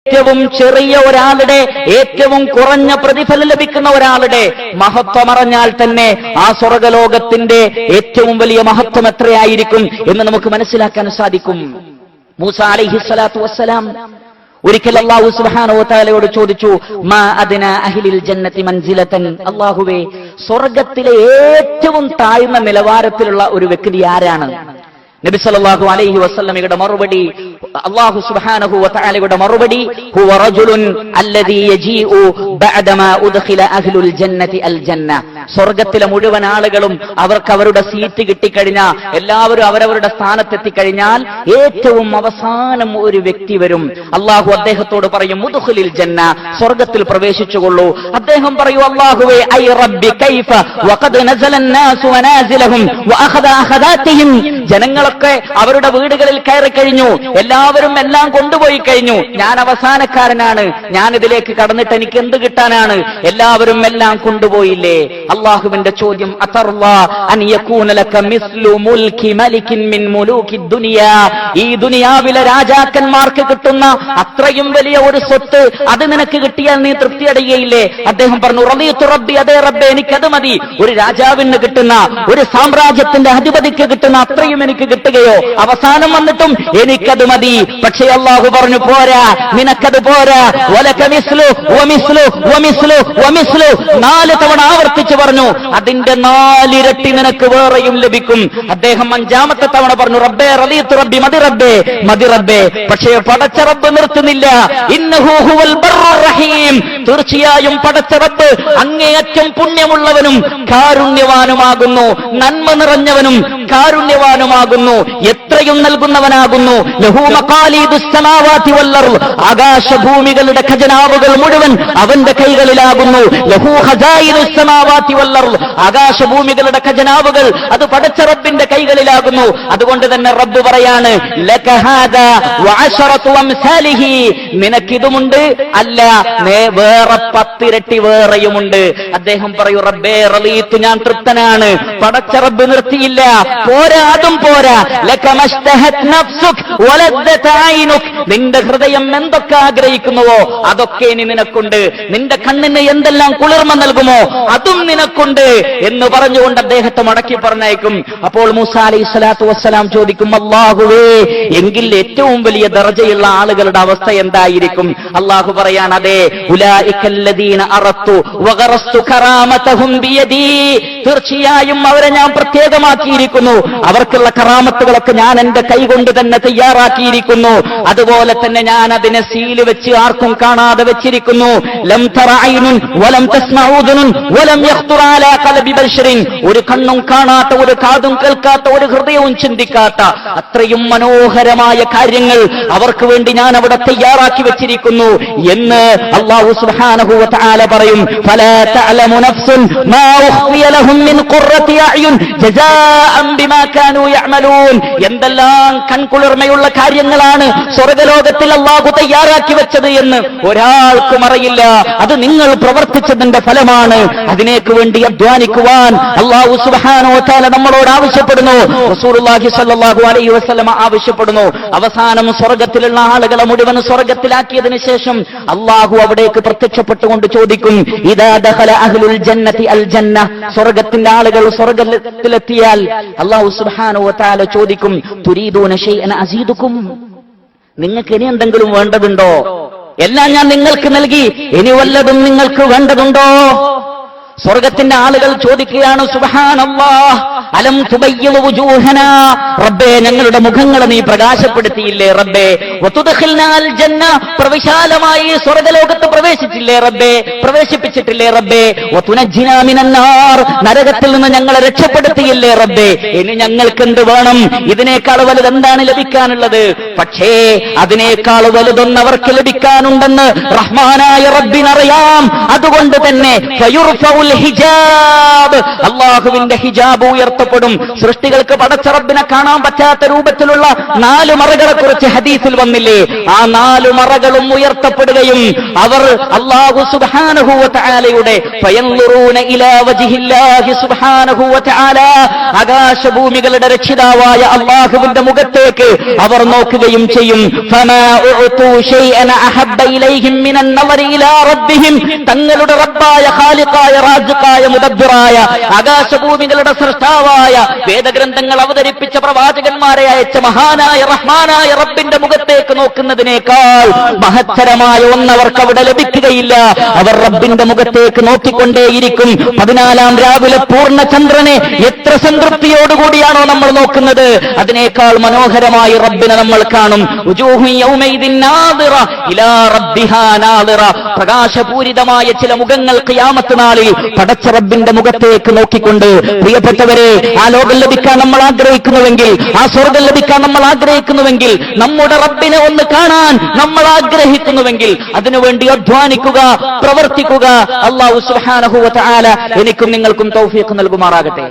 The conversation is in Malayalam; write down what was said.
ഏറ്റവും ചെറിയ ഒരാളുടെ ഏറ്റവും കുറഞ്ഞ പ്രതിഫലം ലഭിക്കുന്ന ഒരാളുടെ മഹത്വമറിഞ്ഞാൽ തന്നെ ആ സ്വർഗലോകത്തിന്റെ ഏറ്റവും വലിയ മഹത്വം എത്രയായിരിക്കും എന്ന് നമുക്ക് മനസ്സിലാക്കാൻ സാധിക്കും. മൂസ അലൈഹിസ്സലാത്തു വസ്സലാം ഒരിക്കൽ അല്ലാഹു സുബ്ഹാനഹു വ തആലയോട് ചോദിച്ചു, മാ അദ്നാ അഹ്ലിൽ ജന്നതി മൻസിലതൻ, അല്ലാഹുവേ സ്വർഗ്ഗത്തിലെ ഏറ്റവും താഴ്ന്ന നിലവാരത്തിലുള്ള ഒരു വ്യക്തി ആരാണ്? നബി സല്ലല്ലാഹു അലൈഹി വസല്ലമയുടെ മറുപടി, അല്ലാഹു സുബ്ഹാനഹു വ തആലയുടെ മറുപടി, ഹുവ റജുലുൻ അല്ലദീ യജീഉ ബഅദമാ ഉദ്ഖില അഹ്ലുൽ ജന്നതി അൽ ജന്ന. സ്വർഗ്ഗത്തിലെ മുഴുവൻ ആളുകളും അവർക്ക് അവരുടെ സീറ്റ് കിട്ടിക്കഴിഞ്ഞാൽ, എല്ലാവരും അവരവരുടെ സ്ഥാനത്തെത്തിക്കഴിഞ്ഞാൽ ഏറ്റവും അവസാനം ഒരു വ്യക്തി വരും. അല്ലാഹു അദ്ദേഹത്തോട് പറയും, ഉദ്ഖിലിൽ ജന്ന, സ്വർഗ്ഗത്തിൽ പ്രവേശിച്ചുകൊള്ളൂ. അദ്ദേഹം പറയും, അല്ലാഹുവേ ഐ റബ്ബി കൈഫ വഖദ് നസല الناس വനാസിലഹും വഅഖദ അഖദാതിഹിം. ജനങ്ങൾ അവരുടെ വീടുകളിൽ കയറി കഴിഞ്ഞു, എല്ലാവരും എല്ലാം കൊണ്ടുപോയി കഴിഞ്ഞു, ഞാൻ അവസാനക്കാരനാണ്, ഞാൻ ഇതിലേക്ക് കടന്നിട്ട് എനിക്ക് എന്ത് കിട്ടാനാണ്? എല്ലാവരും എല്ലാം കൊണ്ടുപോയില്ലേ? അല്ലാഹുവിന്റെ ചോദ്യം, അതർവാ അൻ യകൂന ലക മിസ്ലു മുൽകി മലികിൻ മിൻ മുലൂകി ദുനിയാ, ഈ ദുനിയാവിലെ രാജാക്കന്മാർക്ക് കിട്ടുന്ന അത്രയും വലിയ ഒരു സ്വത്ത് അത് നിനക്ക് കിട്ടിയാൽ നീ തൃപ്തിയടയുകയില്ലേ? അദ്ദേഹം പറഞ്ഞു, റളിയതു റബ്ബി, അതേ റബ്ബേ എനിക്കത് മതി. ഒരു രാജാവിന് കിട്ടുന്ന, ഒരു സാമ്രാജ്യത്തിന്റെ അധിപതിക്ക് കിട്ടുന്ന അത്രയും എനിക്ക് കിട്ടുകയോ? അവസാനം വന്നിട്ടും എനിക്കത് മതി. പക്ഷേ അല്ലാഹു പറഞ്ഞു, പോരാ, നിനക്കത് പോരാ. വലക മിസ്ലു വമിസ്ലു വമിസ്ലു വമിസ്ലു, 4 തവണ ആവർത്തിച്ചു പറഞ്ഞു, അതിന്റെ 4 ഇരട്ടി നിനക്ക് വേറെയും ലഭിക്കും. അദ്ദേഹം 5ാമത്തെ തവണ പറഞ്ഞു, റബ്ബേ റളിയതു റബ്ബി, മതി റബ്ബേ, മതി റബ്ബേ. പക്ഷേ പടച്ച റബ്ബ് നിർത്തുന്നില്ല. ഇന്നഹു ഹുവൽ ബർറുർ റഹീം, തീർച്ചയായും പടച്ച റബ്ബ് അങ്ങേയറ്റം പുണ്യമുള്ളവനും കാരുണ്യവാനുമാകുന്നു, നന്മ നിറഞ്ഞവനും കാരുണ്യവാനുമാകുന്നു, എത്രയും നൽകുന്നവനാകുന്നു. ലഹു മഖാലീദുസ് സമാവാതി വൽ അർള്, ആകാശഭൂമികളുടെ ഖജനാവുകൾ മുഴുവൻ അവന്റെ കൈകളിലാകുന്നു. ലഹു ഖസായിനുസ് സമാവാതി വൽ അർള്, ആകാശഭൂമികളുടെ ഖജനാവുകൾ അത് പടച്ച റബ്ബിന്റെ കൈകളിലാകുന്നു. അതുകൊണ്ട് തന്നെ റബ്ബ് പറയാണ്, ലക ഹാദാ വഅശറതു അംസാലിഹി, നിനക്കിതുമുണ്ട്, അല്ല വേറെ 10 ഇരട്ടി വേറെയുമുണ്ട്. അദ്ദേഹം പറയൂ, റബ്ബേ റളീതു, ഞാൻ തൃപ്തനാണ്. പടച്ച റബ്ബ് നിർത്തിയില്ല, പോരാ, അതും പോരാ. ലകമസ്തഹത് നഫ്സുക് വലദ്ദത ഐനുക്, നിന്റെ ഹൃദയം എന്തൊക്കെ ആഗ്രഹിക്കുന്നുവോ അതൊക്കെ ഇനി നിനക്കുണ്ട്. നിന്റെ കണ്ണിന് എന്തെല്ലാം കുളിർമ നൽകുമോ അതും നിനക്കുണ്ട് എന്ന് പറഞ്ഞുകൊണ്ട് അദ്ദേഹത്തെ മടക്കി പറഞ്ഞയക്കും. അപ്പോൾ മൂസ അലൈഹിസ്സലാത്തു വസ്സലാം ചോദിക്കും, അല്ലാഹുവേ, എങ്കിൽ ഏറ്റവും വലിയ ദർജയുള്ള ആളുകളുടെ അവസ്ഥ എന്തായിരിക്കും? അല്ലാഹു പറയാണ്, അതെ, ഉലൈകല്ലദീന അറത്തു വഗറസ്തു കറാമതഹും ബിയദി, തീർച്ചയായും അവരെ ഞാൻ പ്രത്യേകമാക്കിയിരിക്കുന്നു, അവർക്കുള്ള കറാമത്തുകളൊക്കെ ഞാൻ എന്റെ കൈകൊണ്ട് തന്നെ തയ്യാറാക്കിയിരിക്കുന്നു. അതുപോലെ തന്നെ ഞാൻ അതിനെ സീല് വെച്ച് ആർക്കും കാണാതെ വെച്ചിരിക്കുന്നു. ലം തറ ഐനുൻ വലം തസ്മഉ ഉദുനുൻ വലം യഖ്തുറ അലാ ഖൽബി ബശറിൻ, ഒരു കണ്ണും കാണാത്ത, ഒരു കാതും കേൾക്കാത്ത, ഒരു ഹൃദയവും ചിന്തിക്കാത്ത അത്രയും മനോഹരമായ കാര്യങ്ങൾ അവർക്ക് വേണ്ടി ഞാൻ അവിടെ തയ്യാറാക്കി വെച്ചിരിക്കുന്നു എന്ന് അല്ലാഹു സുബ്ഹാനഹു വ തആല പറയും. ഫലാ തഅലമു നഫ്സുൻ മാ ഉഖ്ഫിയ ലഹും മിൻ ഖുർറതി അഅ്യുൻ ജസാഅൻ ബിമാ കാനൂ യഅമലൂൻ, എന്തെല്ലാം കൺകുളിർമയുള്ള കാര്യങ്ങളാണ് സ്വർഗ്ഗലോകത്തിൽ അല്ലാഹു തയ്യാറാക്കി വെച്ചത് എന്ന് ഒരാൾക്കും അറിയില്ല. അത് നിങ്ങൾ പ്രവർത്തിച്ചതിന്റെ ഫലമാണ്. അതിനേക്ക് വേണ്ടി അധ്വാനിക്കുവാൻ അല്ലാഹു സുബ്ഹാനഹു വ തആല നമ്മളോട് ആവശ്യപ്പെടുന്നു. റസൂലുള്ളാഹി സ്വല്ലല്ലാഹു അലൈഹി വസല്ലമ ആവശ്യപ്പെടുന്നു. അവസാനം സ്വർഗ്ഗത്തിലുള്ള ആളുകളെ മുഴുവൻ സ്വർഗ്ഗത്തിലാക്കിയതിനു ശേഷം അല്ലാഹു അവിടേക്ക് പ്രത്യക്ഷപ്പെട്ടുകൊണ്ട് ചോദിക്കും, ഇദാ ദഖല അഹ്ലുൽ ജന്നതി അൽ ജന്ന, സ്വർഗ്ഗത്തിന്റെ ആളുകൾ സ്വർഗ്ഗത്തിലെത്തിയാൽ അല്ലാഹു സുബ്ഹാനഹു വ തആല ചോദിക്കും, തുരീദൂന ശൈഅൻ അസീദുക്കും, നിങ്ങൾക്ക് ഇനി എന്തെങ്കിലും വേണ്ടതുണ്ടോ? എല്ലാം ഞാൻ നിങ്ങൾക്ക് നൽകി, ഇനി വല്ലതും നിങ്ങൾക്ക് വേണ്ടതുണ്ടോ? സ്വർഗ്ഗത്തിന്റെ ആളുകൾ ചോദിക്കുകയാണ്, സുബ്ഹാനല്ലാഹ്, അലം തുബയ്യിദു വുജൂഹനാ, റബ്ബേ ഞങ്ങളുടെ മുഖങ്ങളെ നീ പ്രകാശപ്പെടുത്തിയില്ലേ റബ്ബേ, വതുദ്ഖിൽനാൽ ജന്ന, പ്രവിശാലമായി സ്വർഗ്ഗലോകത്ത് പ്രവേശിച്ചില്ലേ റബ്ബേ, പ്രവേശിപ്പിച്ചിട്ടില്ലേ റബ്ബേ, വതുനജ്ജിനാ മിനന്നാർ, നരകത്തിൽ നിന്ന് ഞങ്ങളെ രക്ഷപ്പെടുത്തിയില്ലേ റബ്ബേ, ഇനി ഞങ്ങൾക്ക് എന്ത് വേണം? ഇതിനേക്കാൾ വലുത് എന്താണ് ലഭിക്കാനുള്ളത്? പക്ഷേ അതിനേക്കാൾ വലുതൊന്ന് അവർക്ക് ലഭിക്കാനുണ്ടെന്ന് റഹ്മാനായ റബ്ബിനറിയാം. അതുകൊണ്ട് തന്നെ ഫയുർഫഉൽ ഹിജാബ്, അല്ലാഹുവിന്റെ ഹിജാബ് ഉയർത്തപ്പെടും. സൃഷ്ടികൾക്ക് പടച്ച റബ്ബിനെ കാണാൻ പറ്റാത്ത രൂപത്തിലുള്ള 4 മറകളെ കുറിച്ച് ഹദീസിൽ വന്നില്ലേ? ആ 4 മറകളും ഉയർത്തപ്പെടുകയും അവർ അല്ലാഹു സുബ്ഹാനഹു വ തആലയുടെ ഫയൻളുറൂന ഇലാ വജ്ഹില്ലാഹി സുബ്ഹാനഹു വ തആല, ആകാശഭൂമികളുടെ രക്ഷിതാവായ അല്ലാഹുവിന്റെ മുഖത്തേക്ക് അവർ നോക്കുകയും ചെയ്യും. ഫമാ ഉഅതു ശൈഅൻ അഹബ്ബ ഇലൈഹിം മിനൻ നളരി ഇലാ റബ്ബിഹിം, തങ്ങളുടെ റബ്ബായ ഖാലിഖായ റാസിഖായ മുദബ്ബിറായ ആകാശഭൂമികളുടെ സൃഷ്ടാവായ വേദഗ്രന്ഥങ്ങൾ അവതരിപ്പിച്ച പ്രവാചകന്മാരെ അയച്ച മഹാനായ റഹ്മാനായ റബ്ബിന്റെ മുഖത്തേക്ക് നോക്കുന്നതിനേക്കാൾ മഹത്തരമായ ഒന്നവർക്ക് അവിടെ ലഭിക്കുകയില്ല. അവർ റബ്ബിന്റെ മുഖത്തേക്ക് നോക്കിക്കൊണ്ടേയിരിക്കും. 14-ാം രാവിലെ പൂർണ്ണചന്ദ്രനെ എത്ര സംതൃപ്തിയോടുകൂടിയാണോ നമ്മൾ നോക്കുന്നത്, അതിനേക്കാൾ മനോഹരമായി റബ്ബിനെ നമ്മൾ കാണും. പ്രകാശപൂരിതമായ ചില മുഖങ്ങൾ ഖിയാമത്ത് നാളിൽ പടച്ച റബ്ബിന്റെ മുഖത്തേക്ക് നോക്കിക്കൊണ്ട്. പ്രിയപ്പെട്ടവരെ, ആ ലോകം ലഭിക്കാൻ നമ്മൾ ആഗ്രഹിക്കുന്നുവെങ്കിൽ, ആ സ്വർഗം ലഭിക്കാൻ നമ്മൾ ആഗ്രഹിക്കുന്നുവെങ്കിൽ, നമ്മുടെ റബ്ബിനെ ഒന്ന് കാണാൻ നമ്മൾ ആഗ്രഹിക്കുന്നുവെങ്കിൽ അതിനുവേണ്ടി അധ്വാനിക്കുക, പ്രവർത്തിക്കുക. അല്ലാഹു സുബ്ഹാനഹു വ തആല എനിക്കും നിങ്ങൾക്കും തൗഫീഖ് നൽകുമാറാകട്ടെ.